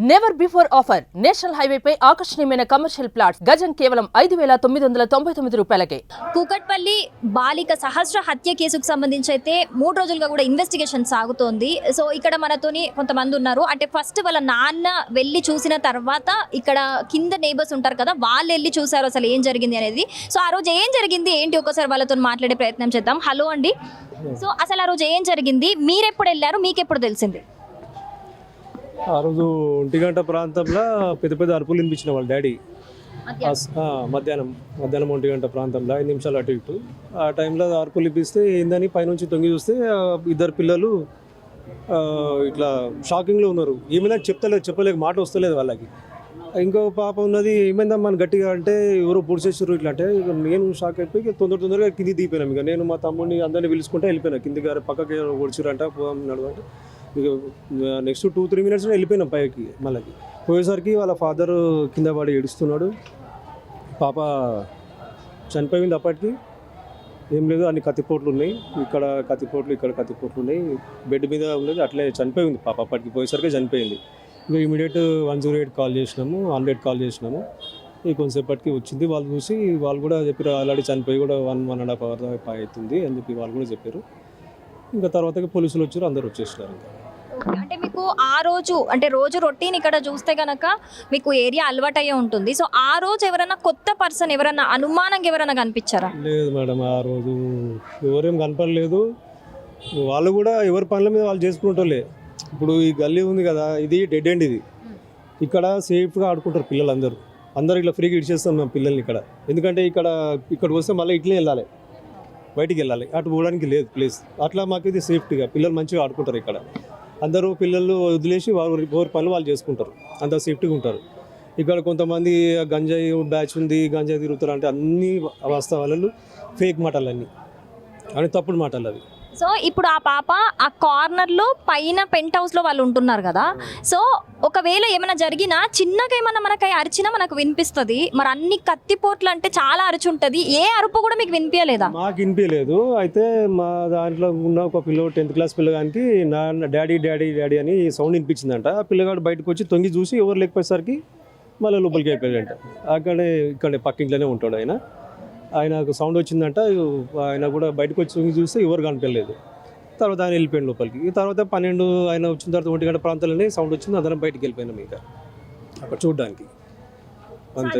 Never before offer national highway పై ఆకర్షణీయమైన commercial plots గజం కేవలం 5,999 రూపాయలకే. కూకట్పల్లి బాలిక సహస్ర హత్య కేసుకు సంబంధించి అయితే 3 రోజులుగా కూడా ఇన్వెస్టిగేషన్ సాగుతోంది. సో ఇక్కడ మనతోని కొంతమంది ఉన్నారు. అంటే ఫస్ట్ వాళ్ళ నాన్న వెళ్ళి చూసిన తర్వాత ఇక్కడ కింద నేబర్స్ ఉంటారు కదా, వాళ్ళు వెళ్ళి చూసారు అసలు ఏం జరిగింది అనేది. సో ఆ రోజు ఏం జరిగింది ఏంటి ఒకసారి వాళ్ళతో మాట్లాడే ప్రయత్నం చేద్దాం. హలో అండి. సో అసలు ఆ రోజు ఏం జరిగింది, మీరెప్పుడు వెళ్ళారు, మీకెప్పుడు తెలిసింది? ఆ రోజు 1 గంట ప్రాంతంలో పెద్ద పెద్ద అరుపులు వినిపించిన వాళ్ళ డాడీ. మధ్యాహ్నం 1 గంట ప్రాంతంలో 5 నిమిషాలు అటు ఇటు ఆ టైంలో అరుపులు వినిపిస్తే ఏందని పైనుంచి తొంగి చూస్తే 2 పిల్లలు ఇట్లా షాకింగ్లో ఉన్నారు. ఏమైనా చెప్పలేక మాట వస్తలేదు వాళ్ళకి. ఇంకో పాప ఉన్నది, ఏమైందమ్మా గట్టిగా అంటే ఎవరో పొడిచేసారు ఇట్లా అంటే నేను షాక్ అయిపోయి తొందరగా కింది దిగిపోయినాం. ఇక నేను మా తమ్ముడిని అందరినీ పిలుచుకుంటే వెళ్ళిపోయినా కింది గారు పక్కకి పొడిచారంట పోదాం అంటే ఇక నెక్స్ట్ 2-3 మినిట్స్ వెళ్ళిపోయినాం పైకి. మళ్ళీ పోయేసరికి వాళ్ళ ఫాదర్ కింద పడి ఏడుస్తున్నాడు. పాప చనిపోయింది. అప్పటికి ఏం లేదు, అన్ని కత్తిపోట్లు ఉన్నాయి, ఇక్కడ కత్తిపోట్లు ఉన్నాయి, బెడ్ మీద ఉన్నది, అట్లే చనిపోయింది పాప. అప్పటికి పోయేసరికి చనిపోయింది. ఇంకా ఇమీడియట్ 108 కాల్ చేసినాము, 100 కాల్ చేసినాము. ఈ కొంతసేపటికి వచ్చింది. వాళ్ళు చూసి వాళ్ళు కూడా చెప్పారు ఆల్రెడీ చనిపోయి కూడా 1.5 hour దాకా అవుతుంది అని చెప్పి వాళ్ళు కూడా చెప్పారు. ఇంకా తర్వాత పోలీసులు వచ్చారు, అందరు వచ్చేసినారు. అంటే మీకు ఆ రోజు అంటే రోజు రొటీన్ ఇక్కడ చూస్తే కనుక మీకు ఏరియా అలవాటయ్యే ఉంటుంది. సో ఆ రోజు ఎవరైనా కొత్త పర్సన్ ఎవరైనా అనుమానంగా ఎవరైనా కనిపించారా? లేదు మేడం, ఆ రోజు ఎవరేం కనపడలేదు. వాళ్ళు కూడా ఎవరి పనుల మీద వాళ్ళు చేసుకుంటారులే. ఇప్పుడు ఈ గల్లీ ఉంది కదా, ఇది డెడ్ ఎండ్. ఇది ఇక్కడ సేఫ్గా ఆడుకుంటారు పిల్లలు. అందరూ ఇట్లా ఫ్రీగా ఇచ్చేస్తాం మేము పిల్లల్ని ఇక్కడ. ఎందుకంటే ఇక్కడికి వస్తే మళ్ళీ ఇట్లే వెళ్ళాలి, బయటికి వెళ్ళాలి, అటు పోవడానికి లేదు ప్లేస్. అట్లా మాకు ఇది సేఫ్టీగా పిల్లలు మంచిగా ఆడుకుంటారు ఇక్కడ. అందరూ పిల్లలు వదిలేసి ఎవరి పనులు వాళ్ళు చేసుకుంటారు, అంత సేఫ్టీగా ఉంటారు. ఇక్కడ కొంతమంది గంజాయి బ్యాచ్ ఉంది, గంజాయి తిరుగుతారు అంటే అన్ని వాస్తవాలు ఫేక్ మాటలు, అన్ని తప్పుడు మాటలు అవి. సో ఇప్పుడు ఆ పాప ఆ కార్నర్లో పైన పెంట్ హౌస్లో వాళ్ళు ఉంటున్నారు కదా. సో ఒకవేళ ఏమైనా జరిగినా చిన్నగా ఏమైనా మనకి అరిచినా మనకు వినిపిస్తుంది. మరి అన్ని కత్తిపోట్లు అంటే చాలా అరిచి ఉంటుంది, ఏ అరుపు కూడా మీకు వినిపించలేదా? మాకు వినిపించలేదు. అయితే మా దాంట్లో ఉన్న ఒక పిల్లడు 10th క్లాస్ పిల్లగానికి డాడీ డాడీ డాడీ అని సౌండ్ వినిపించిందంట. ఆ పిల్లగాడు బయటకు వచ్చి తొంగి చూసి ఎవరు లేకపోయేసరికి మళ్ళీ లోపలికి అయిపోయాడంట. ఇక్కడే పక్కింట్లోనే ఉంటాడు ఆయనకు సౌండ్ వచ్చిందంట. ఆయన కూడా బయటకు వచ్చి చూస్తే ఎవరు కనిపించలేదు. తర్వాత ఆయన వెళ్ళిపోయాడు లోపలికి. తర్వాత 12 ఆయన వచ్చిన తర్వాత 1 గంట ప్రాంతాలనే సౌండ్ వచ్చింది, అందరం బయటకు వెళ్ళిపోయినాం ఇంకా అక్కడ చూడడానికి. అంతే,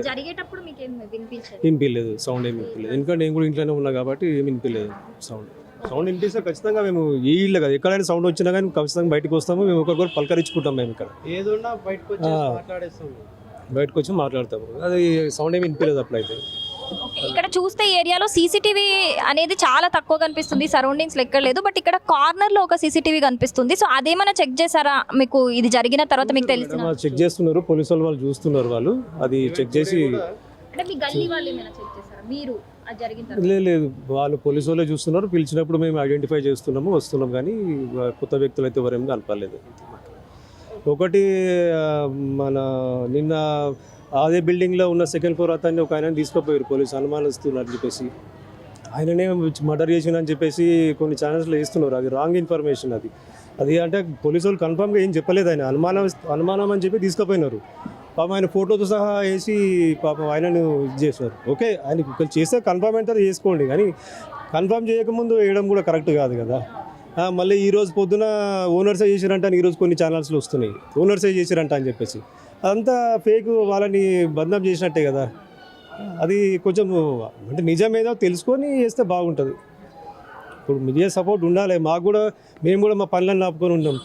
వినిపించలేదు, సౌండ్ ఏమి వినిపించలేదు. ఎందుకంటే నేను కూడా ఇంట్లోనే ఉన్నా కాబట్టి ఏమి వినిపించలేదు. సౌండ్ వినిపిస్తే ఖచ్చితంగా మేము ఈ ఇల్లు కదా, ఎక్కడైనా సౌండ్ వచ్చినా కానీ ఖచ్చితంగా బయటకు వస్తాము. మేము ఒకరికొకరు పలకరించుకుంటాం. మేము ఇక్కడ ఏదన్నా బయటకు వచ్చి మాట్లాడతాము. అది సౌండ్ ఏమి వినిపించలేదు అప్పుడైతే. ఇక్కడ చూస్తే ఏరియాలో సీసీటీవీ అనేది చాలా తక్కువ కనిపిస్తుంది, సరౌండింగ్స్ ఎక్కడ లేదు. బట్ ఇక్కడ కార్నర్ లో ఒక సీసీటీవీ కనిపిస్తుంది. సో అదేమైనా చెక్ చేశారా మీకు ఇది జరిగిన తర్వాత? మీకు తెలిసిన చెక్ చేస్తున్నారు, పోలీసు వాళ్ళు చూస్తున్నారు. వాళ్ళు అది చెక్ చేసి లేదు, వాళ్ళు పోలీసు వాళ్ళే చూస్తున్నారు. పిలిచినప్పుడు మేము ఐడెంటిఫై చేస్తున్నాము, వస్తున్నాం. కానీ కొత్త వ్యక్తులు అయితే ఎవరేమో కనపడలేదు. ఒకటి మన నిన్న అదే బిల్డింగ్లో ఉన్న 2nd floor అతన్ని ఒక ఆయన తీసుకుపోయారు పోలీసు, అనుమానిస్తున్నారు అని చెప్పేసి. ఆయననే మర్డర్ చేసిందని చెప్పేసి కొన్ని ఛానల్స్లో వేస్తున్నారు. అది రాంగ్ ఇన్ఫర్మేషన్. అది అంటే పోలీసు వాళ్ళు కన్ఫామ్గా ఏం చెప్పలేదు. ఆయన అనుమానం అని చెప్పి తీసుకుపోయినారు. పాపం ఆయన ఫోటోతో సహా వేసి పాపం ఆయనను ఇది చేస్తున్నారు. ఓకే, ఆయన చేస్తే కన్ఫామ్ అయితే చేసుకోండి, కానీ కన్ఫామ్ చేయకముందు వేయడం కూడా కరెక్ట్ కాదు కదా. మళ్ళీ ఈరోజు పొద్దున ఓనర్సే చేశారంట అని ఈరోజు కొన్ని ఛానల్స్లో వస్తున్నాయి, ఓనర్సే చేశారంట అని చెప్పేసి. అదంతా ఫేక్, వాళ్ళని బదనాం చేసినట్టే కదా. అది కొంచెం అంటే నిజమేదో తెలుసుకొని చేస్తే బాగుంటుంది. ఇప్పుడు మీడియా సపోర్ట్ ఉండాలి మాకు కూడా. మేము కూడా మా పనులను ఆపుకొని ఉంటాం.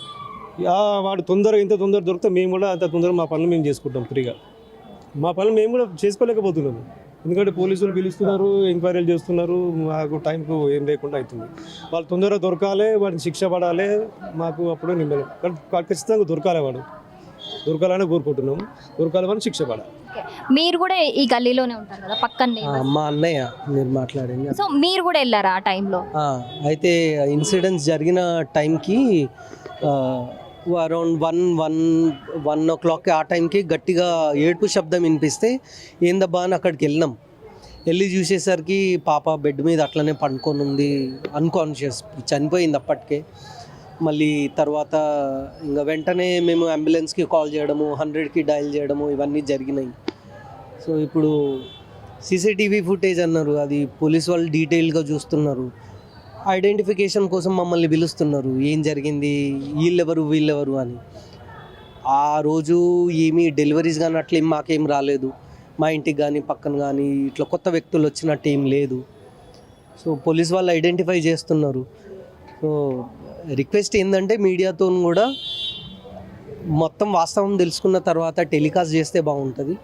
వాడు ఇంత తొందర దొరికితే మేము కూడా అంత తొందరగా మా పనులు మేము చేసుకుంటాం ఫ్రీగా. మా పనులు మేము కూడా చేసుకోలేకపోతున్నాము. ఎందుకంటే పోలీసులు పిలుస్తున్నారు, ఎంక్వైరీలు చేస్తున్నారు, మాకు టైంకు ఏం లేకుండా అవుతుంది. వాళ్ళు తొందరగా దొరకాలి, వాడిని శిక్ష పడాలి. మాకు అప్పుడు నిమ్మలం ఖచ్చితంగా దొరకాలని కోరుకుంటున్నాము. దొరకాలని శిక్ష పడాలి. మీరు కూడా ఈ గల్లీలోనే ఉంటారు కదా పక్కనే? మా అన్నయ్య మీరు మాట్లాడింది. సో మీరు కూడా వెళ్ళారా ఆ టైంలో? అయితే ఇన్సిడెంట్స్ జరిగిన టైంకి అరౌండ్ 1 o'clock ఆ టైంకి గట్టిగా ఏడుపు శబ్దం వినిపిస్తే ఏందబ్బా అని అక్కడికి వెళ్ళి చూసేసరికి పాప బెడ్ మీద అట్లనే పండుకొని ఉంది, అన్కాన్షియస్, చనిపోయింది అప్పటికే. మళ్ళీ తర్వాత ఇంకా వెంటనే మేము అంబులెన్స్కి కాల్ చేయడము, 100కి డయల్ చేయడము ఇవన్నీ జరిగినాయి. సో ఇప్పుడు సీసీటీవీ ఫుటేజ్ అన్నారు, అది పోలీస్ వాళ్ళు డీటెయిల్గా చూస్తున్నారు. ఐడెంటిఫికేషన్ కోసం మమ్మల్ని పిలుస్తున్నారు, ఏం జరిగింది, వీళ్ళెవరు అని. ఆ రోజు ఏమీ డెలివరీస్ కానీ అట్లేం మాకేం రాలేదు, మా ఇంటికి కానీ పక్కన కానీ ఇట్లా కొత్త వ్యక్తులు వచ్చినట్టు ఏం లేదు. సో పోలీస్ వాళ్ళు ఐడెంటిఫై చేస్తున్నారు. సో రిక్వెస్ట్ ఏంటంటే మీడియాతో కూడా మొత్తం వాస్తవం తెలుసుకున్న తర్వాత టెలికాస్ట్ చేస్తే బాగుంటుంది.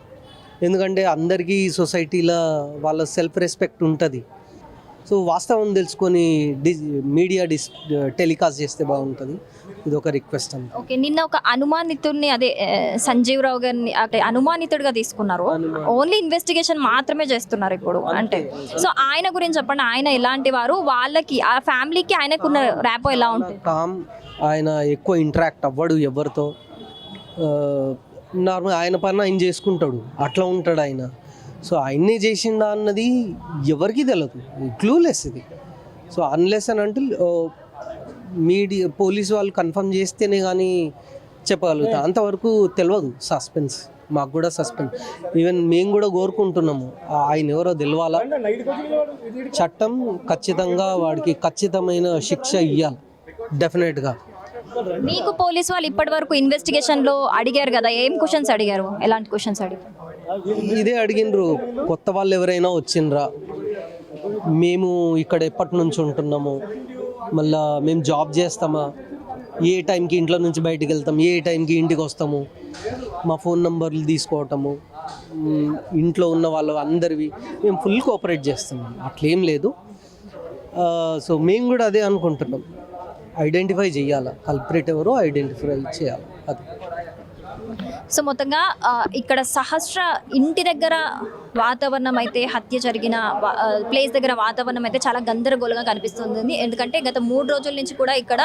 ఎందుకంటే అందరికీ సొసైటీలో వాళ్ళ సెల్ఫ్ రెస్పెక్ట్ ఉంటుంది. సో వాస్తవం తెలుసుకొని టెలికాస్ట్ చేస్తే బాగుంటుంది. ఇది ఒక రిక్వెస్ట్ అండి. ఓకే, నిన్న ఒక అనుమానితుడిని అదే సంజీవ్ రావు గారిని అంటే అనుమానితుడిగా తీసుకున్నారు. ఓన్లీ ఇన్వెస్టిగేషన్ మాత్రమే చేస్తున్నారు ఇప్పుడు అంటే. సో ఆయన గురించి చెప్పండి, ఆయన ఎలాంటి వారు, వాళ్ళకి ఆ ఫ్యామిలీకి ఆయనకున్న ర్యాపో ఎలా ఉంటుంది? కామ్, ఆయన ఎక్కువ ఇంటరాక్ట్ అవ్వడు ఎవరితో, నార్మల్ ఆయన పని ఆయన చేసుకుంటాడు, అట్లా ఉంటాడు ఆయన. సో ఆయన్నే చేసిండా అన్నది ఎవరికి తెలియదు, క్లూలెస్ ఇది. సో అన్లెస్ అని అంటే మీడియా పోలీసు వాళ్ళు కన్ఫర్మ్ చేస్తేనే కానీ చెప్పగలుగుతాం, అంతవరకు తెలియదు. సస్పెన్స్, మాకు కూడా సస్పెన్స్. ఈవెన్ మేము కూడా కోరుకుంటున్నాము ఆయన ఎవరో తెలవాలా, చట్టం ఖచ్చితంగా వాడికి ఖచ్చితమైన శిక్ష ఇవ్వాలి డెఫినెట్గా. మీకు పోలీసు వాళ్ళు ఇప్పటి వరకు ఇన్వెస్టిగేషన్లో అడిగారు కదా, ఏం క్వశ్చన్స్ అడిగారు, ఎలాంటి క్వశ్చన్స్ అడిగారు? ఇదే అడిగినరు, కొత్త వాళ్ళు ఎవరైనా వచ్చిండ్రా, మేము ఇక్కడ ఎప్పటి నుంచి ఉంటున్నాము, మళ్ళా మేము జాబ్ చేస్తామా, ఏ టైంకి ఇంట్లో నుంచి బయటికి వెళ్తాం, ఏ టైంకి ఇంటికి వస్తాము, మా ఫోన్ నెంబర్లు తీసుకోవటము, ఇంట్లో ఉన్న వాళ్ళు అందరివి మేము ఫుల్ కోఆపరేట్ చేస్తున్నాం, అట్లేం లేదు. సో మేము కూడా అదే అనుకుంటున్నాం, ఐడెంటిఫై చేయాలి, కల్పరేట్ ఎవరో ఐడెంటిఫై చేయాలి. అది సో మొత్తంగా ఇక్కడ సహస్ర ఇంటి దగ్గర వాతావరణం అయితే, హత్య జరిగిన ప్లేస్ దగ్గర వాతావరణం అయితే చాలా గందరగోళంగా కనిపిస్తుంది. ఎందుకంటే గత 3 రోజుల నుంచి కూడా ఇక్కడ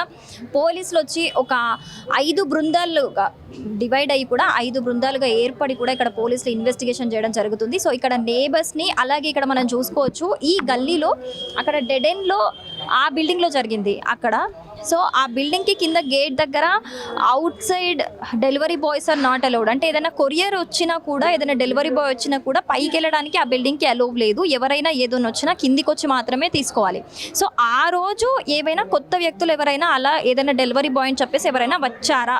పోలీసులు వచ్చి ఒక 5 బృందాలుగా డివైడ్ అయ్యి కూడా 5 బృందాలుగా ఏర్పడి కూడా ఇక్కడ పోలీసులు ఇన్వెస్టిగేషన్ చేయడం జరుగుతుంది. సో ఇక్కడ నేబర్స్ని, అలాగే ఇక్కడ మనం చూసుకోవచ్చు ఈ గల్లీలో అక్కడ డెడ్ ఎండ్లో ఆ బిల్డింగ్లో జరిగింది అక్కడ. సో ఆ బిల్డింగ్కి కింద గేట్ దగ్గర outside delivery boys are not allowed. అంటే ఏదైనా కొరియర్ వచ్చినా కూడా, ఏదైనా డెలివరీ బాయ్ వచ్చినా కూడా పైకి వెళ్ళడానికి ఆ బిల్డింగ్కి అలౌ లేదు. ఎవరైనా ఏదైనా వచ్చినా కిందికి వచ్చి మాత్రమే తీసుకోవాలి. సో ఆ రోజు ఏవైనా కొత్త వ్యక్తులు ఎవరైనా అలా ఏదైనా డెలివరీ బాయ్ అని చెప్పేసి ఎవరైనా వచ్చారా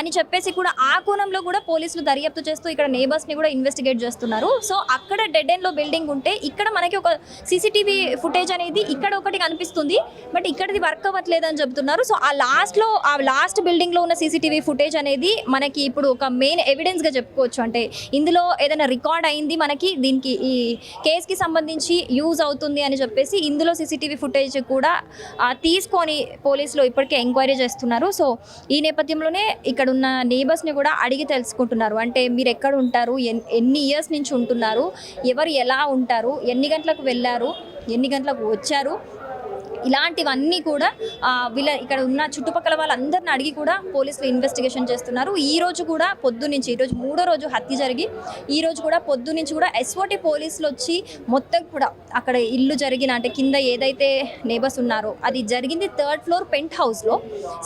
అని చెప్పేసి కూడా ఆ కోణంలో కూడా పోలీసులు దర్యాప్తు చేస్తూ ఇక్కడ నేబర్స్ని కూడా ఇన్వెస్టిగేట్ చేస్తున్నారు. సో అక్కడ డెడ్ ఎండ్లో బిల్డింగ్ ఉంటే ఇక్కడ మనకి ఒక సీసీటీవీ ఫుటేజ్ అనేది ఇక్కడ ఒకటి కనిపిస్తుంది, బట్ ఇక్కడది వర్క్ అవ్వట్లేదు అని చెప్తున్నారు. సో ఆ లాస్ట్ బిల్డింగ్లో ఉన్న సీసీటీవీ ఫుటేజ్ అనేది మనకి ఇప్పుడు ఒక మెయిన్ ఎవిడెన్స్గా చెప్పుకోవచ్చు. అంటే ఇందులో ఏదైనా రికార్డ్ అయింది మనకి, దీనికి ఈ కేసుకి సంబంధించి యూజ్ అవుతుంది అని చెప్పేసి ఇందులో సీసీటీవీ ఫుటేజ్ కూడా తీసుకొని పోలీసులు ఇప్పటికే ఎంక్వైరీ చేస్తున్నారు. సో ఈ నేపథ్యంలోనే ఇక్కడ ఉన్న నేబర్స్ని కూడా అడిగి తెలుసుకుంటున్నారు. అంటే మీరు ఎక్కడ ఉంటారు, ఎన్ని ఇయర్స్ నుంచి ఉంటున్నారు, ఎవరు ఎలా ఉంటారు, ఎన్ని గంటలకు వెళ్ళారు, ఎన్ని గంటలకు వచ్చారు, ఇలాంటివన్నీ కూడా వీళ్ళ ఇక్కడ ఉన్న చుట్టుపక్కల వాళ్ళందరిని అడిగి కూడా పోలీసులు ఇన్వెస్టిగేషన్ చేస్తున్నారు. ఈ రోజు కూడా పొద్దునుంచి, ఈరోజు 3వ రోజు హత్య జరిగి ఈ రోజు కూడా పొద్దునుంచి కూడా ఎస్ఓటీ పోలీసులు వచ్చి మొత్తం కూడా అక్కడ ఇల్లు జరిగిన అంటే కింద ఏదైతే నేబర్స్ ఉన్నారో అది జరిగింది 3rd ఫ్లోర్ పెంట్ హౌస్లో.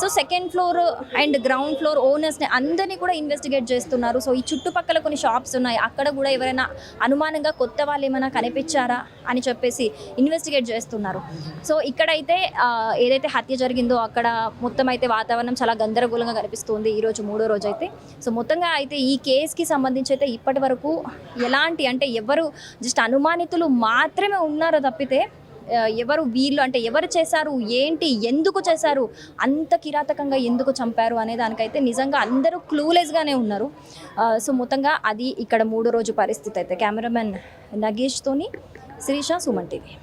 So 2nd floor and ground floor ఓనర్స్ని అందరినీ కూడా ఇన్వెస్టిగేట్ చేస్తున్నారు. సో ఈ చుట్టుపక్కల కొన్ని షాప్స్ ఉన్నాయి, అక్కడ కూడా ఎవరైనా అనుమానంగా కొత్త వాళ్ళు ఏమైనా కనిపించారా అని చెప్పేసి ఇన్వెస్టిగేట్ చేస్తున్నారు. సో ఇక్కడైతే ఏదైతే హత్య జరిగిందో అక్కడ మొత్తం అయితే వాతావరణం చాలా గందరగోళంగా కనిపిస్తుంది ఈరోజు 3వ రోజు అయితే. సో మొత్తంగా అయితే ఈ కేసుకి సంబంధించి అయితే ఇప్పటి వరకు ఎలాంటి అంటే ఎవరు జస్ట్ అనుమానితులు మాత్రమే ఉన్నారో తప్పితే ఎవరు వీళ్ళు అంటే ఎవరు చేశారు, ఏంటి, ఎందుకు చేశారు, అంత కిరాతకంగా ఎందుకు చంపారు అనే దానికైతే నిజంగా అందరూ క్లూలెస్గానే ఉన్నారు. సో మొత్తంగా అది ఇక్కడ 3వ రోజు పరిస్థితి అయితే. కెమెరామెన్ నగేష్తోని శిరీష, సుమన్ టీవీ.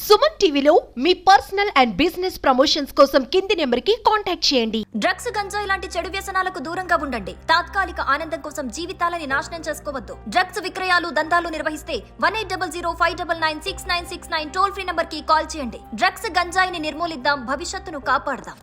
సుమన్ టీవీలో మీ పర్సనల్ అండ్ బిజినెస్ ప్రమోషన్స్ కోసం కింది నెంబర్కి కాంటాక్ట్ చేయండి. డ్రగ్స్, గంజాయి లాంటి చెడు వ్యసనాలకు దూరంగా ఉండండి. తాత్కాలిక ఆనందం కోసం జీవితాలని నాశనం చేసుకోవద్దు. డ్రగ్స్ విక్రయాలు, దందాలు నిర్వహిస్తే 1800599696 టోల్ ఫ్రీ నంబర్ కి కాల్ చేయండి. డ్రగ్స్, గంజాయిని నిర్మూలిద్దాం, భవిష్యత్తును కాపాడదాం.